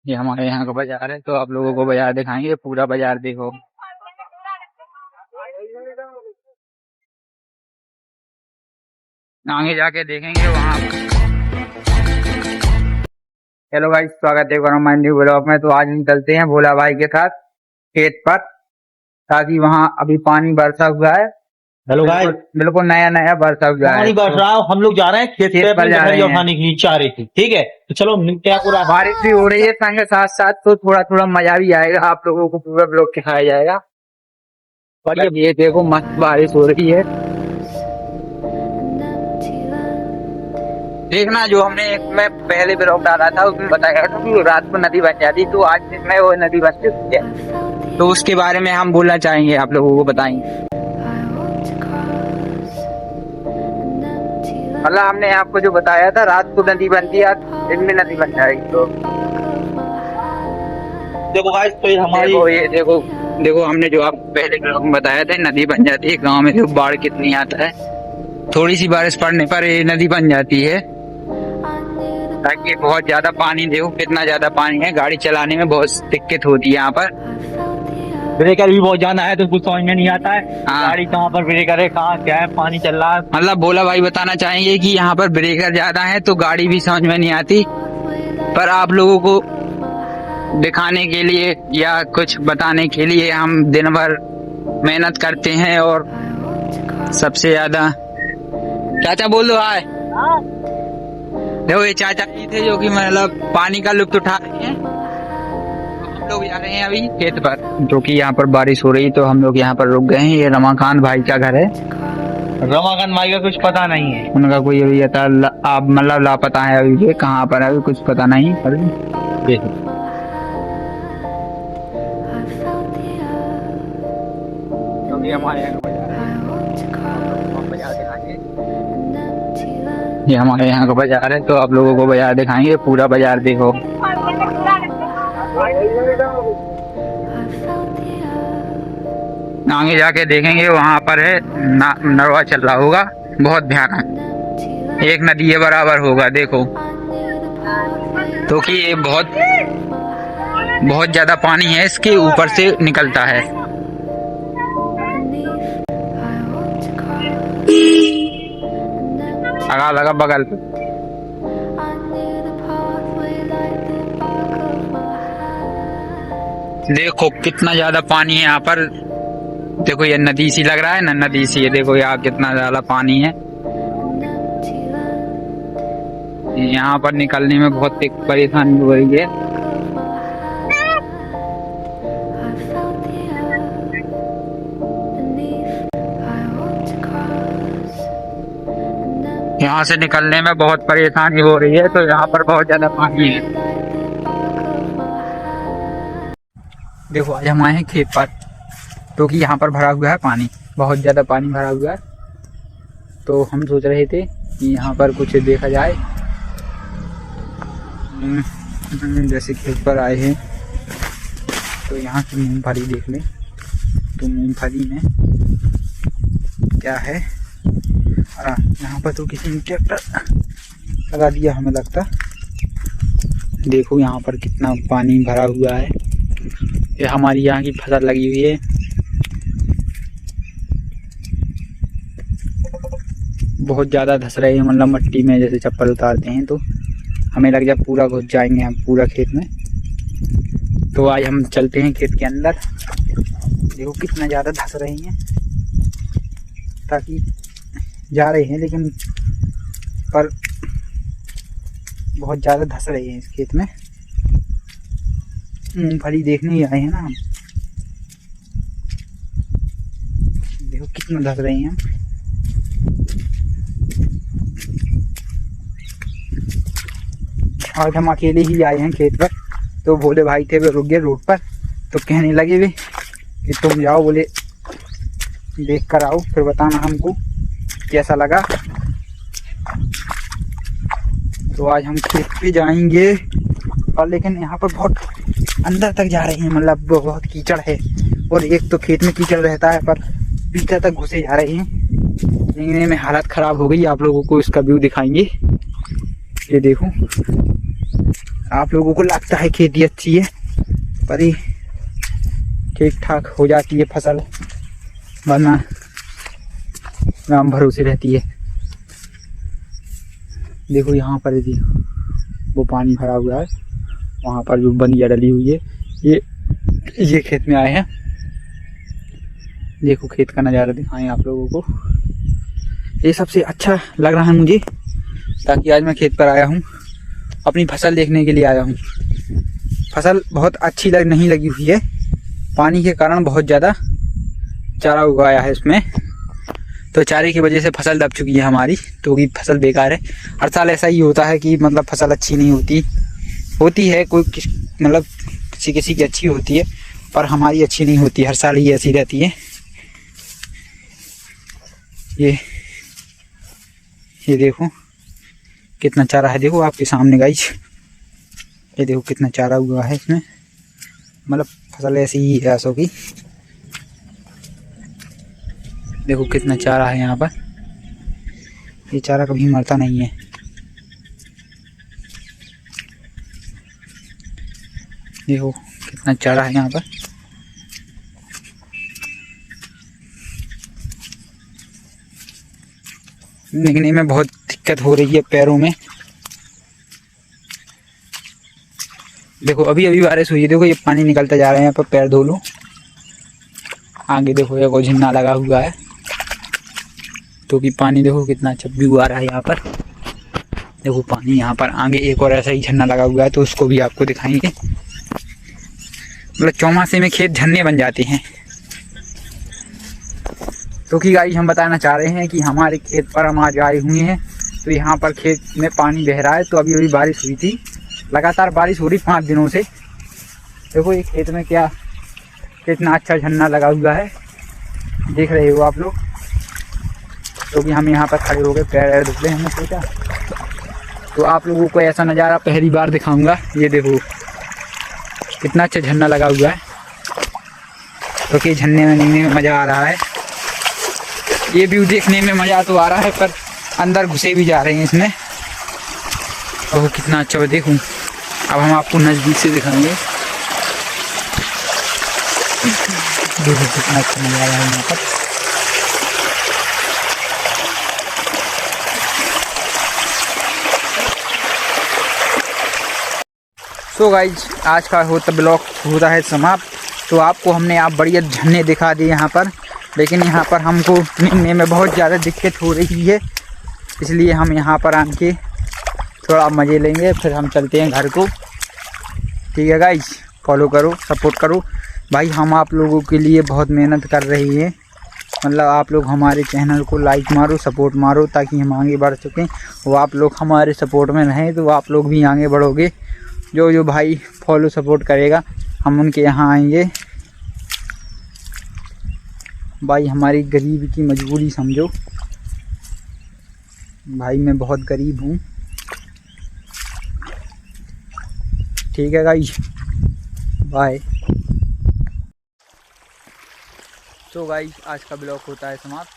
ये हमारे यहाँ का बाजार है, तो आप लोगों को बाजार दिखाएंगे। पूरा बाजार देखो। आगे जाके देखेंगे वहाँ। हेलो गाइस, स्वागत है हमारे न्यू ब्लॉग में। तो आज हम चलते हैं भोला भाई के साथ खेत पर, ताकि वहाँ अभी पानी बरसा हुआ है। हेलो भाई, बिल्कुल नया नया बरसा हुआ है। पानी बरस रहा है। हम लोग जा रहे हैं खेत पे पर जा रहे हैं। उठाने के लिए चारे की। ठीक है, तो चलो मिलते हैं। पूरा बारिश भी हो रही है संग साथ साथ, तो थोड़ा थोड़ा मजा भी आएगा। आप लोगों को पूरा ब्लॉग दिखाया जाएगा। और ये देखो मस्त बारिश हो रही है। देखना, जो हमने एक में पहले ब्लॉग डाला था उसमें बताया था कि रात को नदी बन जाती, तो आज में वो नदी बन चुकी है। तो उसके बारे में हम बोलना चाहेंगे, आप लोगों को बताएंगे। मतलब हमने आपको जो बताया था, रात को नदी बनती है, दिन में नदी बन जाएगी। तो देखो भाई, तो ये हमारी देखो हमने जो आपको पहले ब्लॉग में बताया था, नदी बन जाती है। गांव में देखो बाढ़ कितनी आता है, थोड़ी सी बारिश पड़ने पर ये नदी बन जाती है। ताकि बहुत ज्यादा पानी, देखो कितना ज्यादा पानी है, गाड़ी चलाने में बहुत दिक्कत होती है। यहाँ पर ब्रेकर भी बहुत ज्यादा है, तो कुछ समझ में नहीं आता है। गाड़ी कहाँ पर ब्रेकर है, कहाँ क्या है, पानी चल रहा है। मतलब भोला भाई बताना चाहेंगे कि यहाँ पर ब्रेकर ज्यादा है, तो गाड़ी भी समझ में नहीं आती। पर आप लोगों को दिखाने के लिए या कुछ बताने के लिए हम दिन भर मेहनत करते हैं। और सबसे ज्यादा चाचा बोल दो हाय। देखो ये चाचा जी थे जो कि मतलब पानी का लुत्फ उठा रहे हैं। हम लोग जा रहे हैं अभी खेत पर, जो कि यहाँ पर बारिश हो रही, तो हम लोग यहाँ पर रुक गए हैं। ये रमाकांत भाई का घर है। रमाकांत भाई का कुछ पता नहीं है, उनका कोई अभी आप मतलब लापता है अभी। ये कहाँ पर है अभी कुछ पता नहीं। ये हमारे यहाँ का बाजार है, तो आप लोगों को बाजार दिखाएंगे। पूरा बाजार देखो। आगे जाके देखेंगे वहाँ पर है नरवा चल रहा होगा, बहुत भयानक। एक नदी के बराबर होगा, देखो। तो कि ये बहुत ज्यादा पानी है, इसके ऊपर से निकलता है। लगा लगा बगल पे। देखो कितना ज्यादा पानी है यहाँ पर। देखो ये नदी सी लग रहा है ना, नदी सी है। देखो यहाँ कितना ज्यादा पानी है। यहाँ पर निकलने में बहुत परेशानी हो रही है। यहाँ से निकलने में बहुत परेशानी हो रही है, तो यहाँ पर बहुत ज्यादा पानी है। देखो आज हम आए हैं खेत पर, तो कि यहाँ पर भरा हुआ है पानी, बहुत ज्यादा पानी भरा हुआ है। तो हम सोच रहे थे कि यहाँ पर कुछ देखा जाए। जैसे खेत पर आए हैं, तो यहाँ की मूंगफली देख लें। तो मूंगफली में क्या है, यहाँ पर तो किसी ने ट्रैक्टर लगा दिया हमें लगता। देखो यहाँ पर कितना पानी भरा हुआ है। ये हमारी यहाँ की फसल लगी हुई है। बहुत ज़्यादा धस रहे हैं, मतलब मिट्टी में जैसे चप्पल उतारते हैं तो हमें लग जाए पूरा घुस जाएंगे हम पूरा खेत में। तो आज हम चलते हैं खेत के अंदर। देखो कितना ज़्यादा धस रही हैं, ताकि जा रहे हैं लेकिन पर बहुत ज़्यादा धस रही है इस खेत में। मूंगफली देखने ही आए हैं ना हम। देखो कितना धस रही हैं। आज हम अकेले ही आए हैं खेत पर, तो भोले भाई थे वे रुक गए रोड पर। तो कहने लगे वे कि तुम जाओ, बोले देख कर आओ, फिर बताना हमको कैसा लगा। तो आज हम खेत पे जाएंगे, और लेकिन यहाँ पर बहुत अंदर तक जा रहे हैं, मतलब बहुत कीचड़ है। और एक तो खेत में कीचड़ रहता है, पर भीतर तक घुसे जा रहे हैं। देखने में हालत खराब हो गई। आप लोगों को इसका व्यू दिखाएंगे। ये देखो आप लोगों को लगता है खेती अच्छी है, पर ही ठीक ठाक हो जाती है फसल, वरना राम भरोसे रहती है। देखो यहाँ पर यदि वो पानी भरा हुआ है, वहाँ पर जो बनिया डली हुई है, ये खेत में आए हैं। देखो खेत का नज़ारा दिखाएं आप लोगों को, ये सबसे अच्छा लग रहा है मुझे, ताकि आज मैं खेत पर आया हूँ, अपनी फसल देखने के लिए आया हूँ। फसल बहुत अच्छी नहीं लगी हुई है, पानी के कारण बहुत ज़्यादा चारा उगाया है इसमें, तो चारे की वजह से फसल दब चुकी है हमारी, तो कि फसल बेकार है। हर साल ऐसा ही होता है कि मतलब फसल अच्छी नहीं होती है, कोई मतलब किसी की अच्छी होती है, पर हमारी अच्छी नहीं होती, हर साल ही ऐसी रहती है। ये देखो कितना चारा है, देखो आपके सामने गाइस, ये देखो कितना चारा हुआ है इसमें, मतलब फसल ऐसी ही है ऐसों की। देखो कितना चारा है यहाँ पर, ये चारा कभी मरता नहीं है। देखो कितना चारा है यहाँ पर। निकलने में बहुत दिक्कत हो रही है पैरों में। देखो अभी अभी बारिश हुई है, देखो ये पानी निकलता जा रहा है, यहाँ पर पैर धो लो। आगे देखो ये झिन्ना लगा हुआ है, तो कि पानी देखो कितना चब्बू आ रहा है यहाँ पर। देखो पानी यहाँ पर आगे एक और ऐसा ही झरना लगा हुआ है, तो उसको भी आपको दिखाएंगे। मतलब चौमासे में खेत झरने बन जाते हैं। तो कि गाइस हम बताना चाह रहे हैं कि हमारे खेत पर हम आज आए हुए हैं, तो यहाँ पर खेत में पानी बह रहा है। तो अभी अभी बारिश हुई थी, लगातार बारिश हो रही 5 दिनों से। देखो ये खेत में क्या कितना अच्छा झरना लगा हुआ है, देख रहे हो आप लोग। तो कि हम यहाँ पर खड़े हो गए, पैर धुले हमने सोचा, तो आप लोगों को ऐसा नज़ारा पहली बार दिखाऊंगा। ये देखो कितना अच्छा झरना लगा हुआ है, तो कि झरने में नहीं में मज़ा आ रहा है। ये व्यू देखने में मज़ा तो आ रहा है, पर अंदर घुसे भी जा रहे हैं इसमें। तो कितना अच्छा है, देखूँ अब हम आपको नज़दीक से दिखाएंगे। देखो कितना अच्छा नज़ारा है यहाँ पर। सो गाइज आज का ब्लॉग होता है समाप्त। तो आपको हमने आप बढ़िया झरने दिखा दिए यहाँ पर, लेकिन यहाँ पर हमको मिलने में बहुत ज़्यादा दिक्कत हो रही है, इसलिए हम यहाँ पर आके थोड़ा मज़े लेंगे, फिर हम चलते हैं घर को। ठीक है गाइज, फॉलो करो, सपोर्ट करो भाई। हम आप लोगों के लिए बहुत मेहनत कर रहे हैं, मतलब आप लोग हमारे चैनल को लाइक मारो, सपोर्ट मारो, ताकि हम आगे बढ़ सकें। वो आप लोग हमारे सपोर्ट में रहें तो आप लोग भी आगे बढ़ोगे। जो भाई फॉलो सपोर्ट करेगा, हम उनके यहाँ आएंगे। भाई हमारी गरीब की मजबूरी समझो भाई, मैं बहुत गरीब हूँ। ठीक है गाइस, बाय। तो गाइस आज का ब्लॉग होता है समाप्त।